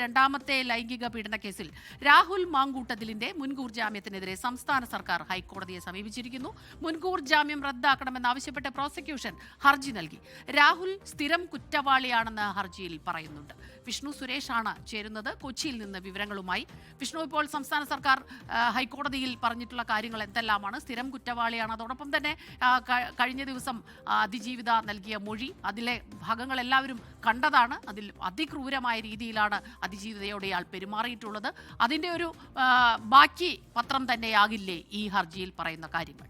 രണ്ടാമത്തെ ലൈംഗിക പീഡന കേസിൽ രാഹുൽ മാങ്കൂട്ടത്തിലിന്റെ മുൻകൂർ ജാമ്യത്തിനെതിരെ സംസ്ഥാന സർക്കാർ ഹൈക്കോടതിയെ സമീപിച്ചിരിക്കുന്നു. മുൻകൂർ ജാമ്യം റദ്ദാക്കണമെന്നാവശ്യപ്പെട്ട് പ്രോസിക്യൂഷൻ ഹർജി നൽകി. രാഹുൽ സ്ഥിരം കുറ്റവാളിയാണെന്ന് ഹർജിയിൽ പറയുന്നുണ്ട്. വിഷ്ണു സുരേഷാണ് ചേരുന്നത് കൊച്ചിയിൽ നിന്ന് വിവരങ്ങളുമായി. വിഷ്ണു, ഇപ്പോൾ സംസ്ഥാന സർക്കാർ ഹൈക്കോടതിയിൽ പറഞ്ഞിട്ടുള്ള കാര്യങ്ങൾ എന്തെല്ലാമാണ്? സ്ഥിരം കുറ്റവാളിയാണ്, അതോടൊപ്പം തന്നെ കഴിഞ്ഞ ദിവസം അതിജീവിത നൽകിയ മൊഴി, അതിലെ ഭാഗങ്ങൾ എല്ലാവരും കണ്ടതാണ്. അതിൽ അതിക്രൂരമായ രീതിയിലാണ് അതിജീവിതയോട് ഇയാൾ പെരുമാറിയിട്ടുള്ളത്. അതിന്റെ ഒരു ബാക്കി പത്രം തന്നെയാകില്ലേ ഈ ഹർജിയിൽ പറയുന്ന കാര്യങ്ങൾ?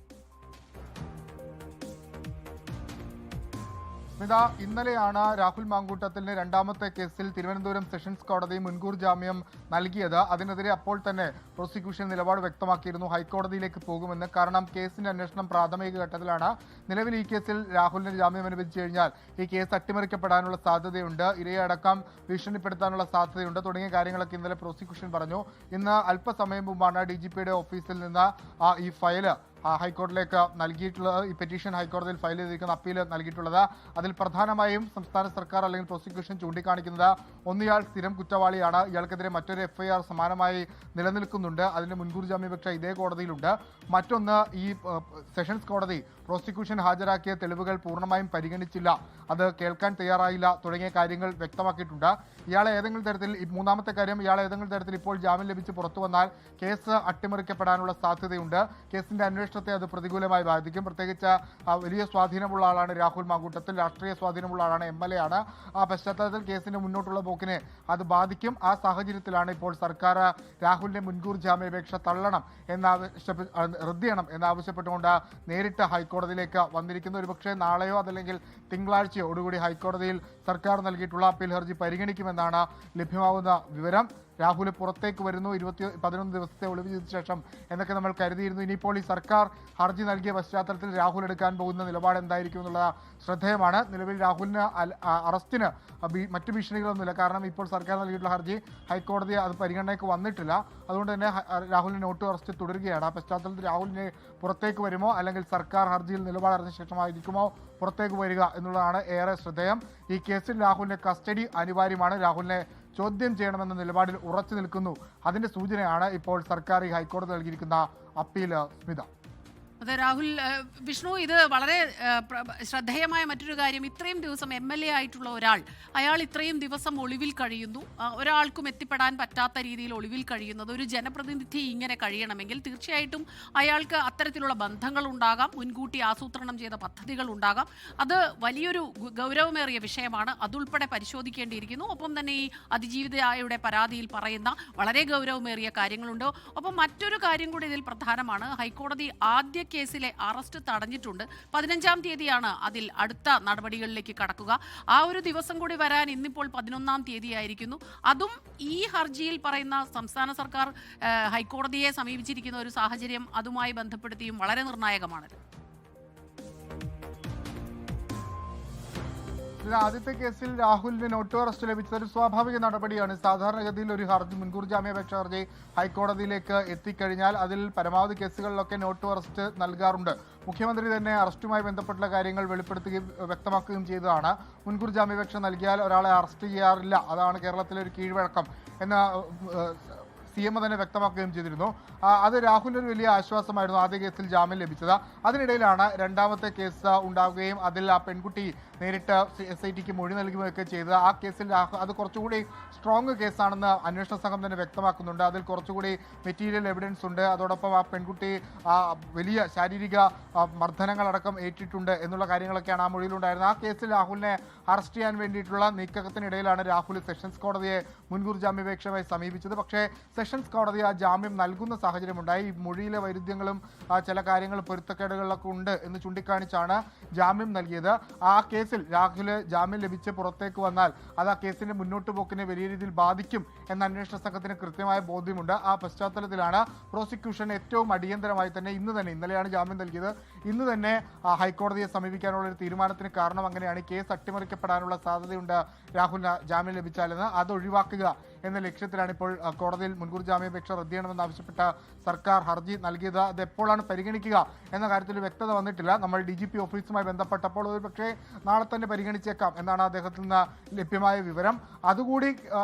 ഇന്നലെയാണ് രാഹുൽ മാങ്കൂട്ടത്തിന് രണ്ടാമത്തെ കേസിൽ തിരുവനന്തപുരം സെഷൻസ് കോടതി മുൻകൂർ ജാമ്യം നൽകിയത്. അതിനെതിരെ അപ്പോൾ തന്നെ പ്രോസിക്യൂഷൻ നിലപാട് വ്യക്തമാക്കിയിരുന്നു, ഹൈക്കോടതിയിലേക്ക് പോകുമെന്ന്. കാരണം കേസിന്റെ അന്വേഷണം പ്രാഥമിക ഘട്ടത്തിലാണ്. നിലവിൽ ഈ കേസിൽ രാഹുലിന് ജാമ്യം അനുവദിച്ചു കഴിഞ്ഞാൽ ഈ കേസ് അട്ടിമറിക്കപ്പെടാനുള്ള സാധ്യതയുണ്ട്, ഇരയെ അടക്കം ഭീഷണിപ്പെടുത്താനുള്ള സാധ്യതയുണ്ട് തുടങ്ങിയ കാര്യങ്ങളൊക്കെ ഇന്നലെ പ്രോസിക്യൂഷൻ പറഞ്ഞു. ഇന്ന് അല്പസമയം മുമ്പാണ് DGPയുടെ ഓഫീസിൽ നിന്ന് ഈ ഫയല് ഹൈക്കോടതിയിലേക്ക് നൽകിയിട്ടുള്ളത്. ഈ പെറ്റീഷൻ ഹൈക്കോടതിയിൽ ഫയൽ ചെയ്തിരിക്കുന്ന അപ്പീൽ നൽകിയിട്ടുള്ളത്. അതിൽ പ്രധാനമായും സംസ്ഥാന സർക്കാർ അല്ലെങ്കിൽ പ്രോസിക്യൂഷൻ ചൂണ്ടിക്കാണിക്കുന്നത്, ഒന്നിയാൾ സ്ഥിരം കുറ്റവാളിയാണ്, ഇയാൾക്കെതിരെ മറ്റൊരു FIR സമാനമായി നിലനിൽക്കുന്നുണ്ട്, അതിന്റെ മുൻകൂർ ജാമ്യാപേക്ഷ ഇതേ കോടതിയിലുണ്ട്. മറ്റൊന്ന്, ഈ സെഷൻസ് കോടതി പ്രോസിക്യൂഷൻ ഹാജരാക്കിയ തെളിവുകൾ പൂർണ്ണമായും പരിഗണിച്ചില്ല, അത് കേൾക്കാൻ തയ്യാറായില്ല തുടങ്ങിയ കാര്യങ്ങൾ വ്യക്തമാക്കിയിട്ടുണ്ട്. ഇയാളെ ഏതെങ്കിലും തരത്തിൽ, മൂന്നാമത്തെ കാര്യം, ഇയാളെ ഏതെങ്കിലും തരത്തിൽ ഇപ്പോൾ ജാമ്യം ലഭിച്ച് പുറത്തു വന്നാൽ കേസ് അട്ടിമറിക്കപ്പെടാനുള്ള സാധ്യതയുണ്ട്. കേസിന്റെ അന്വേഷണത്തെ അത് പ്രതികൂലമായി ബാധിക്കും. പ്രത്യേകിച്ച് വലിയ സ്വാധീനമുള്ള ആളാണ് രാഹുൽ മാങ്കൂട്ടത്തിൽ, രാഷ്ട്രീയ സ്വാധീനമുള്ള ആളാണ്, MLA ആണ്. ആ പശ്ചാത്തലത്തിൽ കേസിന്റെ മുന്നോട്ടുള്ള പോക്കിനെ അത് ബാധിക്കും. ആ സാഹചര്യത്തിലാണ് ഇപ്പോൾ സർക്കാർ രാഹുലിന്റെ മുൻകൂർ ജാമ്യാപേക്ഷ തള്ളണം റദ്ദ് ചെയ്യണം എന്നാവശ്യപ്പെട്ടുകൊണ്ട് നേരിട്ട് ഹൈക്കോടതിയിലേക്ക് വന്നിരിക്കുന്നു. ഒരുപക്ഷെ നാളെയോ അതല്ലെങ്കിൽ തിങ്കളാഴ്ചയോടുകൂടി ഹൈക്കോടതിയിൽ സർക്കാർ നൽകിയിട്ടുള്ള അപ്പീൽ ഹർജി പരിഗണിക്കുമെന്നാണ് ലഭ്യമാകുന്ന വിവരം. രാഹുൽ പുറത്തേക്ക് വരുന്നു, 11 ദിവസത്തെ ഒളിവ് ചെയ്ത ശേഷം എന്നൊക്കെ നമ്മൾ കരുതിയിരുന്നു. ഇനിയിപ്പോൾ ഈ സർക്കാർ ഹർജി നൽകിയ പശ്ചാത്തലത്തിൽ രാഹുൽ എടുക്കാൻ പോകുന്ന നിലപാട് എന്തായിരിക്കും എന്നുള്ളത് ശ്രദ്ധേയമാണ്. നിലവിൽ രാഹുലിന് അറസ്റ്റിന് മറ്റു ഭീഷണികളൊന്നുമില്ല. കാരണം ഇപ്പോൾ സർക്കാർ നൽകിയിട്ടുള്ള ഹർജി ഹൈക്കോടതി അത് പരിഗണനയ്ക്ക് വന്നിട്ടില്ല. അതുകൊണ്ട് തന്നെ രാഹുലിന് നോട്ട് അറസ്റ്റ് തുടരുകയാണ്. ആ പശ്ചാത്തലത്തിൽ രാഹുലിനെ പുറത്തേക്ക് വരുമോ അല്ലെങ്കിൽ സർക്കാർ ഹർജിയിൽ നിലപാടറിഞ്ഞ ശേഷമായിരിക്കുമോ പുറത്തേക്ക് വരിക എന്നുള്ളതാണ് ഏറെ ശ്രദ്ധേയം. ഈ കേസിൽ രാഹുലിന്റെ കസ്റ്റഡി അനിവാര്യമാണ്. രാഹുലിനെ ചോദ്യം ചെയ്യണമെന്ന നിലപാടിൽ ഉറച്ചു നിൽക്കുന്നു. അതിന്റെ സൂചനയാണ് ഇപ്പോൾ സർക്കാർ ഈ ഹൈക്കോടതി നൽകിയിരിക്കുന്ന അപ്പീൽ. സ്മിത. അതെ രാഹുൽ, വിഷ്ണു, ഇത് വളരെ ശ്രദ്ധേയമായ മറ്റൊരു കാര്യം, ഇത്രയും ദിവസം MLA ആയിട്ടുള്ള ഒരാൾ, അയാൾ ഇത്രയും ദിവസം ഒളിവിൽ കഴിയുന്നു, ഒരാൾക്കും എത്തിപ്പെടാൻ പറ്റാത്ത രീതിയിൽ ഒളിവിൽ കഴിയുന്നത്. ഒരു ജനപ്രതിനിധി ഇങ്ങനെ കഴിയണമെങ്കിൽ തീർച്ചയായിട്ടും അയാൾക്ക് അത്തരത്തിലുള്ള ബന്ധങ്ങൾ ഉണ്ടാകാം, മുൻകൂട്ടി ആസൂത്രണം ചെയ്ത പദ്ധതികൾ ഉണ്ടാകാം. അത് വലിയൊരു ഗൗരവമേറിയ വിഷയമാണ്, അതുൾപ്പെടെ പരിശോധിക്കേണ്ടിയിരിക്കുന്നു. ഒപ്പം തന്നെ ഈ അതിജീവിതയുടെ പരാതിയിൽ പറയുന്ന വളരെ ഗൗരവമേറിയ കാര്യങ്ങളുണ്ട്. ഒപ്പം മറ്റൊരു കാര്യം കൂടി ഇതിൽ പ്രധാനമാണ്, ഹൈക്കോടതി ആദ്യ കേസിലെ അറസ്റ്റ് തടഞ്ഞിട്ടുണ്ട്. 15-ാം തീയതിയാണ് അതിൽ അടുത്ത നടപടികളിലേക്ക് കടക്കുക. ആ ഒരു ദിവസം കൂടി വരാൻ ഇന്നിപ്പോൾ 11-ാം തീയതി ആയിരിക്കുന്നു. അതും ഈ ഹർജിയിൽ പറയുന്ന സംസ്ഥാന സർക്കാർ ഹൈക്കോടതിയെ സമീപിച്ചിരിക്കുന്ന ഒരു സാഹചര്യം അതുമായി ബന്ധപ്പെടുത്തിയും വളരെ നിർണായകമാണ്. ആദ്യത്തെ കേസിൽ രാഹുലിന് നോട്ട് അറസ്റ്റ് ലഭിച്ചത് ഒരു സ്വാഭാവിക നടപടിയാണ്. സാധാരണഗതിയിൽ ഒരു ഹർജി, മുൻകൂർ ജാമ്യാപേക്ഷ ഹർജി ഹൈക്കോടതിയിലേക്ക് എത്തിക്കഴിഞ്ഞാൽ അതിൽ പരമാവധി കേസുകളിലൊക്കെ നോട്ട് അറസ്റ്റ് നൽകാറുണ്ട്. മുഖ്യമന്ത്രി തന്നെ അറസ്റ്റുമായി ബന്ധപ്പെട്ടുള്ള കാര്യങ്ങൾ വെളിപ്പെടുത്തുകയും വ്യക്തമാക്കുകയും ചെയ്തതാണ്. മുൻകൂർ ജാമ്യാപേക്ഷ നൽകിയാൽ ഒരാളെ അറസ്റ്റ് ചെയ്യാറില്ല, അതാണ് കേരളത്തിലെ ഒരു കീഴ്വഴക്കം എന്ന് CM തന്നെ വ്യക്തമാക്കുകയും ചെയ്തിരുന്നു. അത് രാഹുലിനൊരു വലിയ ആശ്വാസമായിരുന്നു ആദ്യ കേസിൽ ജാമ്യം ലഭിച്ചത്. അതിനിടയിലാണ് രണ്ടാമത്തെ കേസ് ഉണ്ടാവുകയും അതിൽ ആ പെൺകുട്ടി നേരിട്ട് SITക്ക് മൊഴി നൽകുകയൊക്കെ ചെയ്തത്. ആ കേസിൽ അത് കുറച്ചുകൂടി സ്ട്രോങ് കേസാണെന്ന് അന്വേഷണ സംഘം തന്നെ വ്യക്തമാക്കുന്നുണ്ട്. അതിൽ കുറച്ചുകൂടി മെറ്റീരിയൽ എവിഡൻസ് ഉണ്ട്. അതോടൊപ്പം ആ പെൺകുട്ടി വലിയ ശാരീരിക മർദ്ദനങ്ങളടക്കം ഏറ്റിട്ടുണ്ട് എന്നുള്ള കാര്യങ്ങളൊക്കെയാണ് ആ മൊഴിയിലുണ്ടായിരുന്നത്. ആ കേസിൽ രാഹുലിനെ അറസ്റ്റ് ചെയ്യാൻ വേണ്ടിയിട്ടുള്ള നീക്കത്തിനിടയിലാണ് രാഹുൽ സെഷൻസ് കോടതിയെ മുൻകൂർ ജാമ്യാപേക്ഷയുമായി സമീപിച്ചത്. പക്ഷേ സെഷൻസ് കോടതി ആ ജാമ്യം നൽകുന്ന സാഹചര്യമുണ്ടായി. ഈ മൊഴിയിലെ വൈരുദ്ധ്യങ്ങളും ചില കാര്യങ്ങൾ പൊരുത്തക്കേടുകളിലൊക്കെ ഉണ്ട് എന്ന് ചൂണ്ടിക്കാണിച്ചാണ് ജാമ്യം നൽകിയത്. ആ കേസിൽ രാഹുൽ ജാമ്യം ലഭിച്ച് പുറത്തേക്ക് വന്നാൽ അത് ആ കേസിന്റെ മുന്നോട്ട് പോക്കിനെ വലിയ രീതിയിൽ ബാധിക്കും എന്ന അന്വേഷണ സംഘത്തിന് കൃത്യമായ ബോധ്യമുണ്ട്. ആ പശ്ചാത്തലത്തിലാണ് പ്രോസിക്യൂഷൻ ഏറ്റവും അടിയന്തരമായി തന്നെ ഇന്നലെയാണ് ജാമ്യം നൽകിയത്, ഇന്ന് തന്നെ ഹൈക്കോടതിയെ സമീപിക്കാനുള്ള ഒരു തീരുമാനത്തിന് കാരണം അങ്ങനെയാണ്. കേസ് അട്ടിമറിക്കപ്പെടാനുള്ള സാധ്യതയുണ്ട് രാഹുലിന് ജാമ്യം ലഭിച്ചാലെന്ന്, അത് ഒഴിവാക്കുക എന്ന ലക്ഷ്യത്തിലാണ് ഇപ്പോൾ കോടതിയിൽ മുൻകൂർ ജാമ്യാപേക്ഷ റദ്ദ് ചെയ്യണമെന്നാവശ്യപ്പെട്ട സർക്കാർ ഹർജി നൽകിയത്. അത് എപ്പോഴാണ് പരിഗണിക്കുക എന്ന കാര്യത്തിൽ വ്യക്തത വന്നിട്ടില്ല. നമ്മൾ DGP ഓഫീസുമായി ബന്ധപ്പെട്ടപ്പോൾ ഒരു പക്ഷേ നാളെ തന്നെ പരിഗണിച്ചേക്കാം എന്നാണ് അദ്ദേഹത്തിൽ നിന്ന് ലഭ്യമായ വിവരം.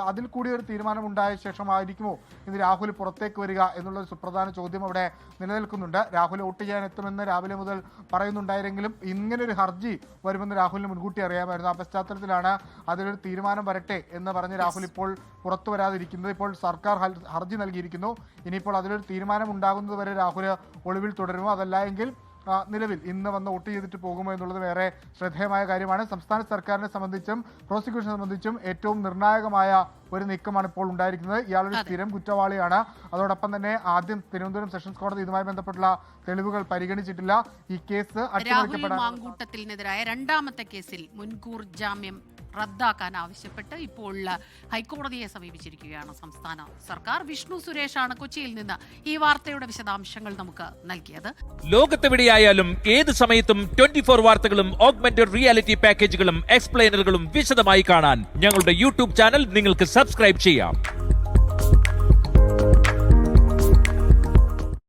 അതിൽ കൂടി ഒരു തീരുമാനമുണ്ടായ ശേഷമായിരിക്കുമോ ഇന്ന് രാഹുൽ പുറത്തേക്ക് വരിക എന്നുള്ളൊരു സുപ്രധാന ചോദ്യം അവിടെ നിലനിൽക്കുന്നുണ്ട്. രാഹുൽ വോട്ട് ചെയ്യാൻ എത്തുമെന്ന് രാവിലെ മുതൽ പറയുന്നുണ്ടായിരുന്നെങ്കിലും ഇങ്ങനൊരു ഹർജി വരുമെന്ന് രാഹുലിന് മുൻകൂട്ടി അറിയാമായിരുന്നു. ആ പശ്ചാത്തലത്തിലാണ് അതിലൊരു തീരുമാനം വരട്ടെ എന്ന് പറഞ്ഞ് രാഹുൽ ഇപ്പോൾ പുറത്തു വരാതിരിക്കുന്നത്. ഇപ്പോൾ സർക്കാർ ഹർജി നൽകിയിരിക്കുന്നു. ഇനിയിപ്പോൾ അതിലൊരു തീരുമാനം ഉണ്ടാകുന്നത് വരെ രാഹുൽ ഒളിവിൽ തുടരുമോ, അതല്ല എങ്കിൽ നിലവിൽ ഇന്ന് വന്ന് വോട്ട് ചെയ്തിട്ട് പോകുമോ എന്നുള്ളത് വേറെ ശ്രദ്ധേയമായ കാര്യമാണ്. സംസ്ഥാന സർക്കാരിനെ സംബന്ധിച്ചും പ്രോസിക്യൂഷനെ സംബന്ധിച്ചും ഏറ്റവും നിർണായകമായ ഒരു നീക്കമാണ് ഇപ്പോൾ ഉണ്ടായിരിക്കുന്നത്. ഇയാളൊരു സ്ഥിരം കുറ്റവാളിയാണ്. അതോടൊപ്പം തന്നെ ആദ്യം തിരുവനന്തപുരം സെഷൻസ് കോടതി ഇതുമായി ബന്ധപ്പെട്ടുള്ള തെളിവുകൾ പരിഗണിച്ചിട്ടില്ല. ഈ കേസ് രാഹുൽ മാങ്കൂട്ടത്തിനെതിരായ രണ്ടാമത്തെ കേസിൽ മുൻകൂർ ജാമ്യം റദ്ദാക്കാൻ ആവശ്യപ്പെട്ട് ഇപ്പോൾ ഹൈക്കോടതിയെ സമീപിച്ചിരിക്കുകയാണ് സംസ്ഥാന സർക്കാർ. വിഷ്ണു സുരേഷാണ് കൊച്ചിയിൽ നിന്ന് ഈ വാർത്തയുടെ വിശദാംശങ്ങൾ നമുക്ക് നൽകിയത്. ലോകത്തെവിടെയായാലും ഏത് സമയത്തും 24 വാർത്തകളും ഓഗ്മെന്റഡ് റിയാലിറ്റി പാക്കേജുകളും എക്സ്പ്ലെയിനറുകളും വിശദമായി കാണാൻ ഞങ്ങളുടെ യൂട്യൂബ് ചാനൽ നിങ്ങൾക്ക് സബ്സ്ക്രൈബ് ചെയ്യാം.